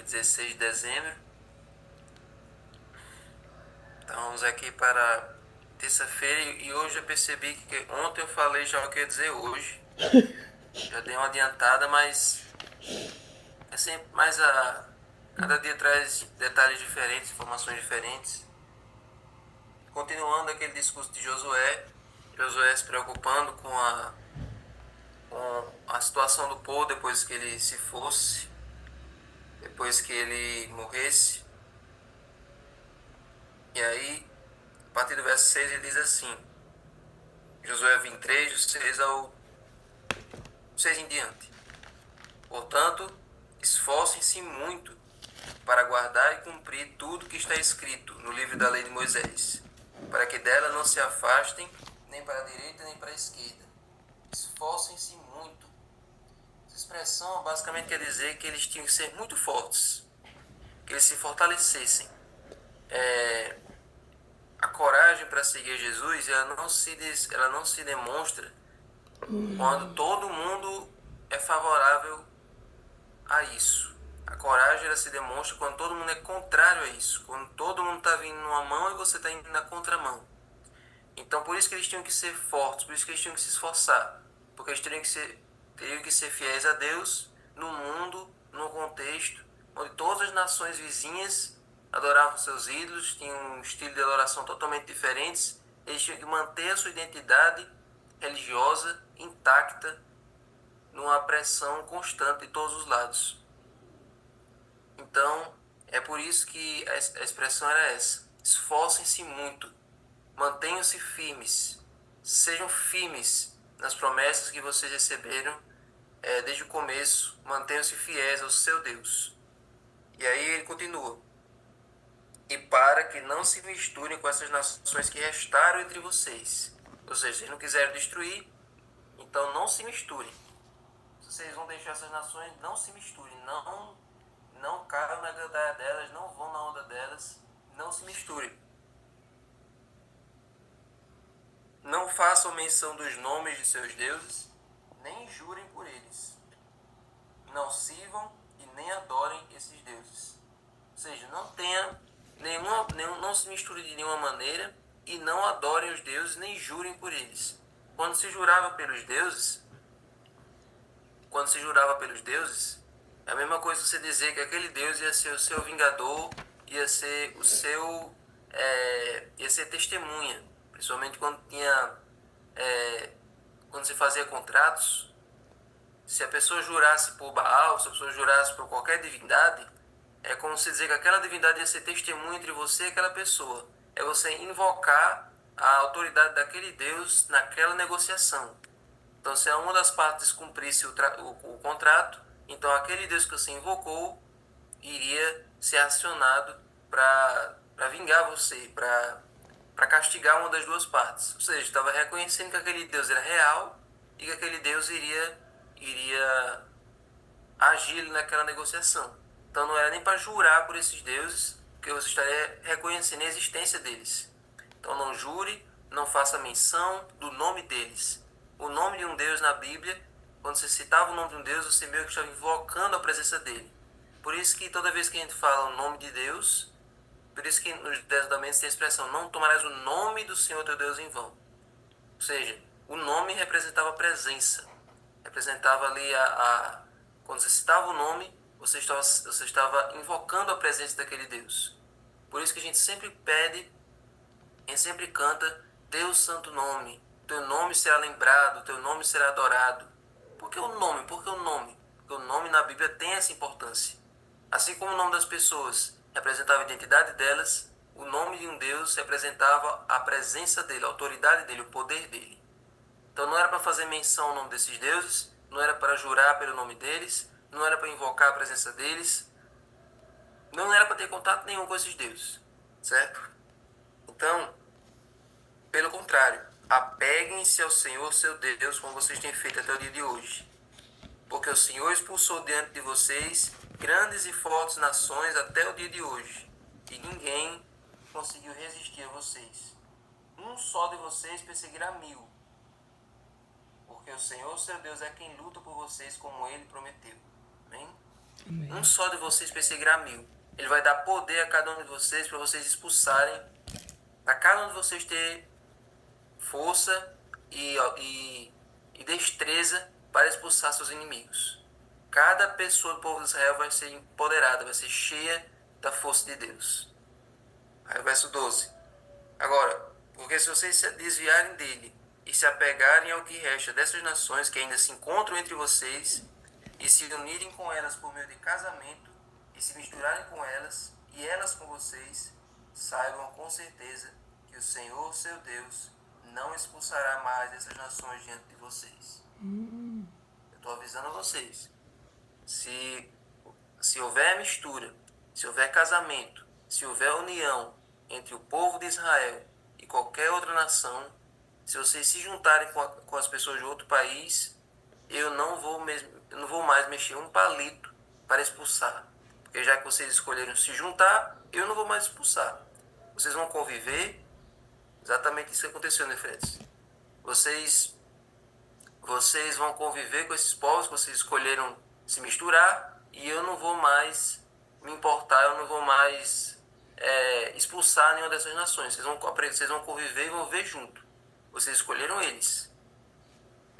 dia 16 de dezembro. Estamos aqui para terça-feira e hoje eu percebi que ontem eu falei já o que eu ia dizer hoje. Já dei uma adiantada, mas é sempre mais cada dia traz detalhes diferentes, informações diferentes. Continuando aquele discurso de Josué se preocupando com a situação do povo depois que ele se fosse, depois que ele morresse. E aí, a partir do verso 6 ele diz assim, Josué 23, do 6 ao 6 em diante. Portanto, esforcem-se muito para guardar e cumprir tudo que está escrito no livro da lei de Moisés, para que dela não se afastem nem para a direita nem para a esquerda. Esforcem-se muito. Essa expressão basicamente quer dizer que eles tinham que ser muito fortes, que eles se fortalecessem. A coragem para seguir Jesus, ela não se demonstra quando todo mundo é favorável a isso. A coragem ela se demonstra quando todo mundo é contrário a isso. Quando todo mundo está vindo numa mão e você está indo na contramão. Então por isso que eles tinham que ser fortes, por isso que eles tinham que se esforçar. Porque eles teriam que ser fiéis a Deus no mundo, no contexto, onde todas as nações vizinhas adoravam seus ídolos, tinham um estilo de adoração totalmente diferentes. Eles tinham que manter a sua identidade religiosa intacta numa pressão constante de todos os lados. Então, é por isso que a expressão era essa. Esforcem-se muito, mantenham-se firmes, sejam firmes nas promessas que vocês receberam desde o começo, mantenham-se fiéis ao seu Deus. E aí ele continua. E para que não se misturem com essas nações que restaram entre vocês. Ou seja, se eles não quiserem destruir, então não se misturem. Se vocês vão deixar essas nações, não se misturem, não caiam na gandaia delas, não vão na onda delas, não se misturem. Não façam menção dos nomes de seus deuses, nem jurem por eles. Não sirvam e nem adorem esses deuses. Ou seja, não se misture de nenhuma maneira e não adorem os deuses, nem jurem por eles. Quando se jurava pelos deuses, é a mesma coisa você dizer que aquele Deus ia ser o seu vingador, ia ser ia ser testemunha, principalmente quando se fazia contratos. Se a pessoa jurasse por Baal, se a pessoa jurasse por qualquer divindade, é como se dizer que aquela divindade ia ser testemunha entre você e aquela pessoa. É você invocar a autoridade daquele Deus naquela negociação. Então, se uma das partes cumprisse o contrato, então aquele Deus que você invocou iria ser acionado para vingar você, para castigar uma das duas partes. Ou seja, estava reconhecendo que aquele Deus era real e que aquele Deus iria agir naquela negociação. Então não era nem para jurar por esses deuses, porque você estaria reconhecendo a existência deles. Então não jure, não faça menção do nome deles. O nome de um Deus na Bíblia, quando você citava o nome de um Deus, você meio que estava invocando a presença dele. Por isso que toda vez que a gente fala o nome de Deus, por isso que nos 10 mandamentos tem a expressão, não tomarás o nome do Senhor teu Deus em vão. Ou seja, o nome representava a presença. Representava ali quando você citava o nome, você estava invocando a presença daquele Deus. Por isso que a gente sempre pede, a gente sempre canta, Teu santo nome, teu nome será lembrado, teu nome será adorado. Por que o nome? Por que o nome? Porque o nome na Bíblia tem essa importância. Assim como o nome das pessoas representava a identidade delas, o nome de um Deus representava a presença dele, a autoridade dele, o poder dele. Então não era para fazer menção ao nome desses deuses, não era para jurar pelo nome deles, não era para invocar a presença deles, não era para ter contato nenhum com esses deuses, certo? Então, pelo contrário, apeguem-se ao Senhor seu Deus, como vocês têm feito até o dia de hoje. Porque o Senhor expulsou diante de vocês grandes e fortes nações até o dia de hoje, e ninguém conseguiu resistir a vocês. Um só de vocês perseguirá 1000, porque o Senhor seu Deus é quem luta por vocês como ele prometeu. Amém? Um só de vocês perseguirá 1000. Ele vai dar poder a cada um de vocês para vocês expulsarem, para cada um de vocês ter força e destreza para expulsar seus inimigos. Cada pessoa do povo de Israel vai ser empoderada, vai ser cheia da força de Deus. Aí o verso 12. Agora, porque se vocês se desviarem dele e se apegarem ao que resta dessas nações que ainda se encontram entre vocês e se unirem com elas por meio de casamento e se misturarem com elas e elas com vocês, saibam com certeza que o Senhor, seu Deus, não expulsará mais essas nações diante de vocês. Eu estou avisando a vocês. Se houver mistura, se houver casamento, se houver união entre o povo de Israel e qualquer outra nação, se vocês se juntarem com as pessoas de outro país, eu não vou mais mexer um palito para expulsar. Porque já que vocês escolheram se juntar, eu não vou mais expulsar. Vocês vão conviver, exatamente isso que aconteceu, Nefretes. Vocês vão conviver com esses povos que vocês escolheram se misturar e eu não vou mais me importar, eu não vou mais expulsar nenhuma dessas nações. Vocês vão conviver e vão viver junto. Vocês escolheram eles.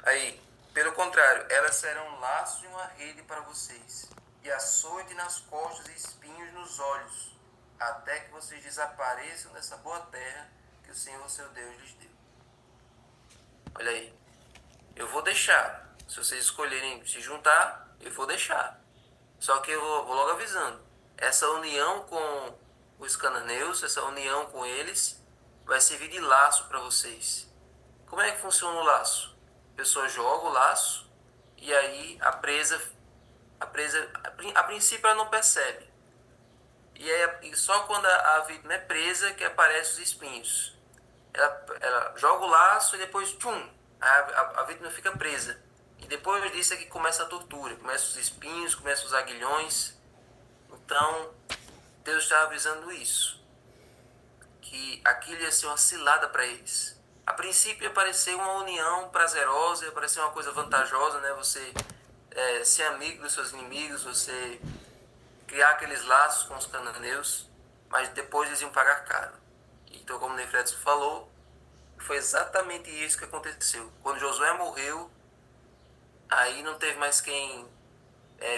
Aí, pelo contrário, elas serão um laço e uma rede para vocês, e açoite nas costas e espinhos nos olhos, até que vocês desapareçam dessa boa terra que o Senhor, seu Deus, lhes deu. Olha aí. Eu vou deixar. Se vocês escolherem se juntar, eu vou deixar. Só que eu vou logo avisando. Essa união com os cananeus, essa união com eles, vai servir de laço para vocês. Como é que funciona o laço? A pessoa joga o laço e aí a princípio ela não percebe. E só quando a vítima é presa que aparecem os espinhos. Ela joga o laço e depois, tchum, a vítima fica presa. E depois disso é que começa a tortura, começa os espinhos, começa os aguilhões. Então, Deus está avisando isso, que aquilo ia ser uma cilada para eles. A princípio ia parecer uma união prazerosa, ia parecer uma coisa vantajosa, né? Você ser amigo dos seus inimigos, você criar aqueles laços com os cananeus, mas depois eles iam pagar caro. Então, como o Nefretes falou, foi exatamente isso que aconteceu. Quando Josué morreu, aí não teve mais quem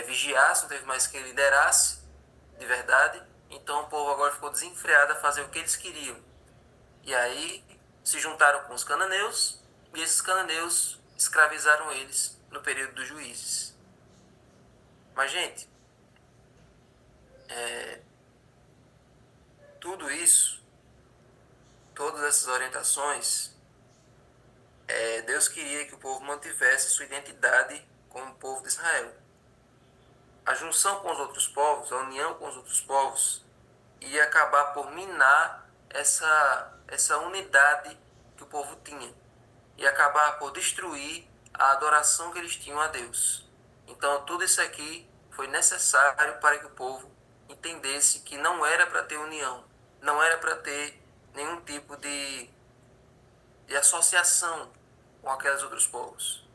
vigiasse, não teve mais quem liderasse de verdade. Então o povo agora ficou desenfreado a fazer o que eles queriam. E aí se juntaram com os cananeus e esses cananeus escravizaram eles no período dos juízes. Mas, gente, tudo isso, todas essas orientações, Deus queria que o povo mantivesse sua identidade como povo de Israel. A junção com os outros povos, a união com os outros povos, ia acabar por minar essa unidade que o povo tinha. Ia acabar por destruir a adoração que eles tinham a Deus. Então, tudo isso aqui foi necessário para que o povo entendesse que não era para ter união, não era para ter nenhum tipo de associação com aqueles outros povos.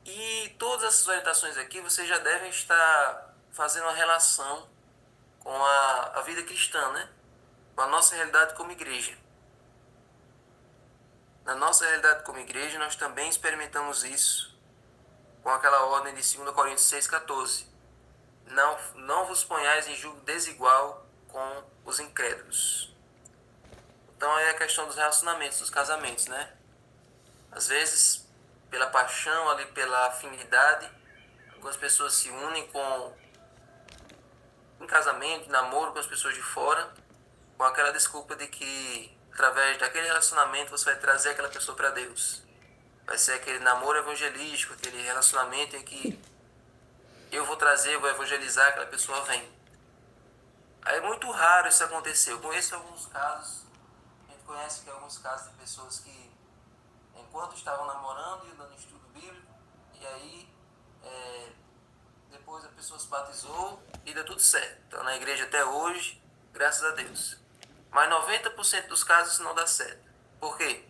E todas essas orientações aqui, vocês já devem estar fazendo uma relação com a vida cristã, né? Com a nossa realidade como igreja. Na nossa realidade como igreja, nós também experimentamos isso com aquela ordem de 2 Coríntios 6,14. Não vos ponhais em julgo desigual com os incrédulos. Então é a questão dos relacionamentos, dos casamentos, né? Às vezes, pela paixão, ali, pela afinidade, algumas pessoas se unem em casamento, namoro com as pessoas de fora, com aquela desculpa de que através daquele relacionamento você vai trazer aquela pessoa para Deus. Vai ser aquele namoro evangelístico, aquele relacionamento em que eu vou evangelizar, aquela pessoa vem. Aí é muito raro isso acontecer. Eu conheço alguns casos, a gente conhece que alguns casos de pessoas que, enquanto estavam namorando e dando estudo bíblico, e aí depois a pessoa se batizou e deu tudo certo. Então na igreja até hoje, graças a Deus. Mas 90% dos casos isso não dá certo. Por quê?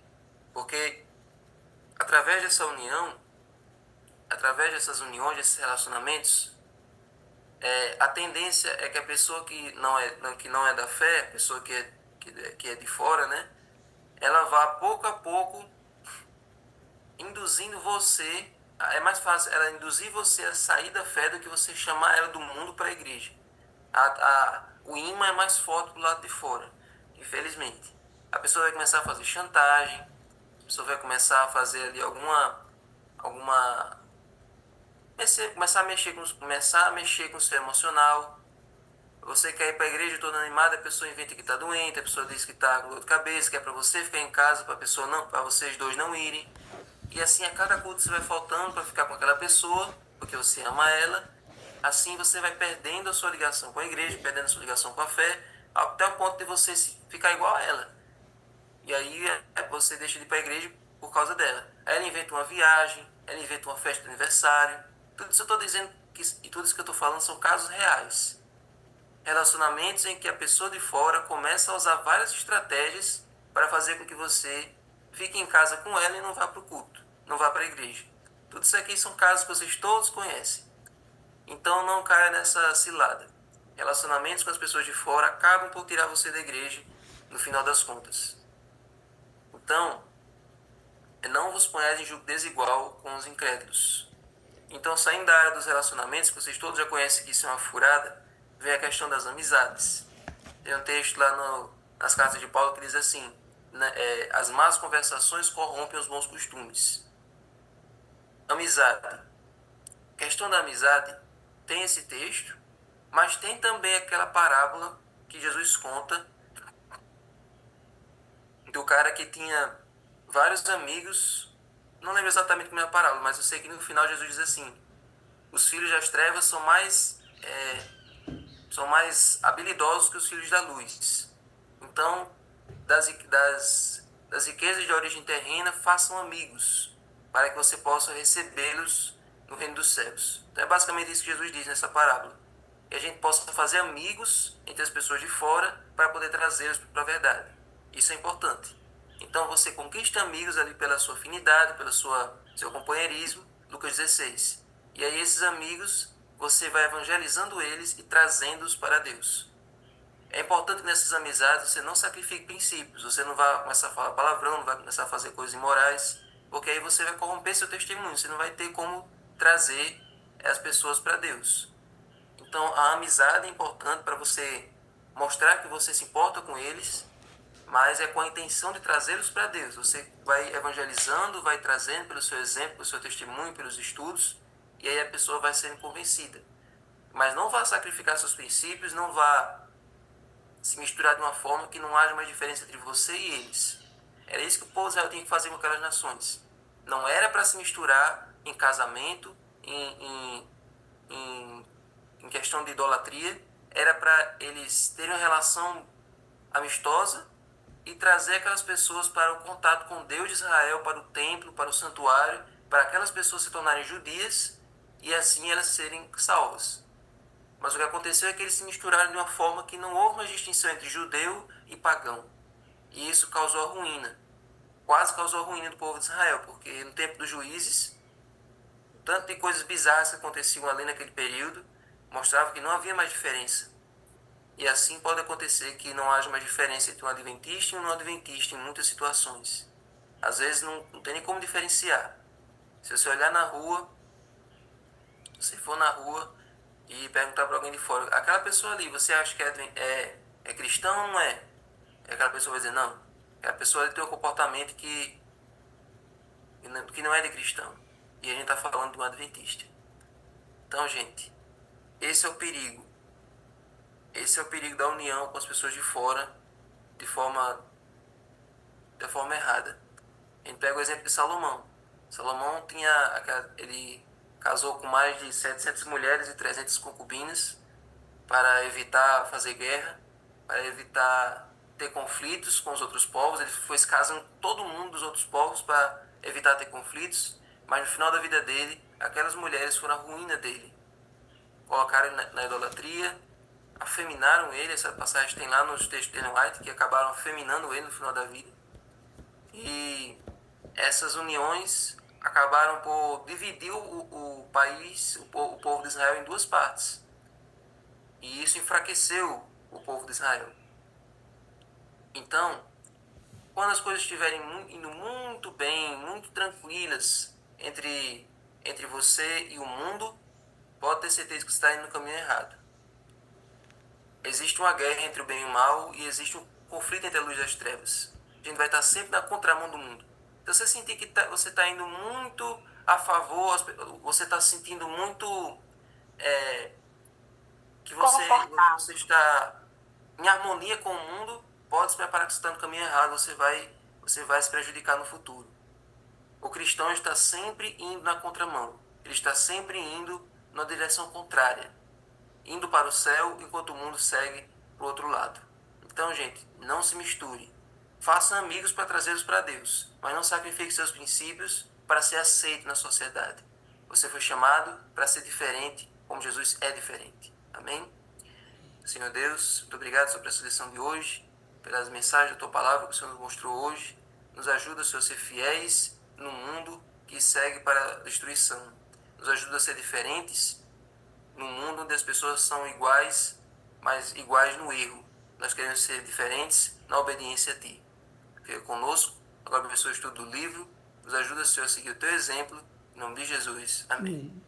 Porque através dessa união, através dessas uniões, desses relacionamentos, A tendência é que a pessoa que não é da fé, a pessoa que é de fora, né? Ela vá pouco a pouco induzindo você. É mais fácil ela induzir você a sair da fé do que você chamar ela do mundo para a igreja. O imã é mais forte do lado de fora, infelizmente. A pessoa vai começar a fazer chantagem, a pessoa vai começar a fazer ali alguma começar a mexer com o seu emocional. Você quer ir para a igreja toda animada, a pessoa inventa que está doente, a pessoa diz que está com dor de cabeça, que é para você ficar em casa, para pessoa não, para vocês dois não irem. E assim a cada culto você vai faltando para ficar com aquela pessoa, porque você ama ela. Assim você vai perdendo a sua ligação com a igreja, perdendo a sua ligação com a fé, até o ponto de você ficar igual a ela. E aí você deixa de ir para a igreja por causa dela. Aí ela inventa uma viagem, ela inventa uma festa de aniversário. Tudo isso eu estou dizendo e tudo isso que eu estou falando são casos reais. Relacionamentos em que a pessoa de fora começa a usar várias estratégias para fazer com que você fique em casa com ela e não vá para o culto, não vá para a igreja. Tudo isso aqui são casos que vocês todos conhecem. Então não caia nessa cilada. Relacionamentos com as pessoas de fora acabam por tirar você da igreja no final das contas. Então, não vos ponhais em julgo desigual com os incrédulos. Então, saindo da área dos relacionamentos, que vocês todos já conhecem que isso é uma furada, vem a questão das amizades. Tem um texto lá nas cartas de Paulo que diz assim, né, as más conversações corrompem os bons costumes. Amizade. A questão da amizade tem esse texto, mas tem também aquela parábola que Jesus conta do cara que tinha vários amigos. Não lembro exatamente como é a parábola, mas eu sei que no final Jesus diz assim: os filhos das trevas são mais habilidosos que os filhos da luz. Então, das riquezas de origem terrena, façam amigos, para que você possa recebê-los no reino dos céus. Então é basicamente isso que Jesus diz nessa parábola. Que a gente possa fazer amigos entre as pessoas de fora para poder trazê-los para a verdade. Isso é importante. Então você conquista amigos ali pela sua afinidade, pelo seu companheirismo, Lucas 16. E aí esses amigos, você vai evangelizando eles e trazendo-os para Deus. É importante que nessas amizades você não sacrifique princípios, você não vai começar a falar palavrão, não vai começar a fazer coisas imorais, porque aí você vai corromper seu testemunho, você não vai ter como trazer as pessoas para Deus. Então a amizade é importante para você mostrar que você se importa com eles, mas é com a intenção de trazê-los para Deus. Você vai evangelizando, vai trazendo pelo seu exemplo, pelo seu testemunho, pelos estudos, e aí a pessoa vai sendo convencida. Mas não vá sacrificar seus princípios, não vá se misturar de uma forma que não haja mais diferença entre você e eles. Era isso que o povo de Israel tinha que fazer com aquelas nações. Não era para se misturar em casamento, em questão de idolatria, era para eles terem uma relação amistosa e trazer aquelas pessoas para o contato com Deus de Israel, para o templo, para o santuário, para aquelas pessoas se tornarem judias e assim elas serem salvas. Mas o que aconteceu é que eles se misturaram de uma forma que não houve mais distinção entre judeu e pagão. E isso causou a ruína. Quase causou a ruína do povo de Israel, porque no tempo dos juízes, tanto de coisas bizarras que aconteciam ali naquele período, mostrava que não havia mais diferença. E assim pode acontecer que não haja mais diferença entre um adventista e um não adventista em muitas situações. Às vezes não tem nem como diferenciar. Se você olhar na rua, se for na rua e perguntar para alguém de fora, aquela pessoa ali, você acha que é cristão ou não é? E aquela pessoa vai dizer, não. Aquela pessoa ali tem um comportamento que não é de cristão. E a gente está falando de um adventista. Então, gente, esse é o perigo. Esse é o perigo da união com as pessoas de fora de forma errada. A gente pega o exemplo de Salomão. Salomão ele casou com mais de 700 mulheres e 300 concubinas para evitar fazer guerra, para evitar ter conflitos com os outros povos. Ele foi se casando com todo mundo dos outros povos para evitar ter conflitos, mas no final da vida dele, aquelas mulheres foram a ruína dele. Colocaram ele na idolatria, afeminaram ele. Essa passagem tem lá nos textos de Ellen White, que acabaram afeminando ele no final da vida. E essas uniões acabaram por dividir o país, o povo de Israel, em duas partes. E isso enfraqueceu o povo de Israel. Então, quando as coisas estiverem indo muito bem, muito tranquilas entre você e o mundo, pode ter certeza que você está indo no caminho errado. Existe uma guerra entre o bem e o mal e existe um conflito entre a luz e as trevas. A gente vai estar sempre na contramão do mundo. Então, você sentir que você está indo muito a favor, você está sentindo muito é, que você Confortável. está em harmonia com o mundo, pode se preparar que você está no caminho errado, você vai se prejudicar no futuro. O cristão está sempre indo na contramão. Ele está sempre indo na direção contrária, indo para o céu enquanto o mundo segue para o outro lado. Então, gente, não se misture. Faça amigos para trazê-los para Deus, mas não sacrifique seus princípios para ser aceito na sociedade. Você foi chamado para ser diferente, como Jesus é diferente. Amém? Senhor Deus, muito obrigado sobre essa lição de hoje, pelas mensagens da tua palavra que o Senhor nos mostrou hoje. Nos ajuda, Senhor, a ser fiéis no mundo que segue para a destruição. Nos ajuda a ser diferentes num mundo onde as pessoas são iguais, mas iguais no erro. Nós queremos ser diferentes na obediência a Ti. Fica conosco, agora abençoe o estudo do livro. Nos ajuda, Senhor, a seguir o Teu exemplo. Em nome de Jesus. Amém.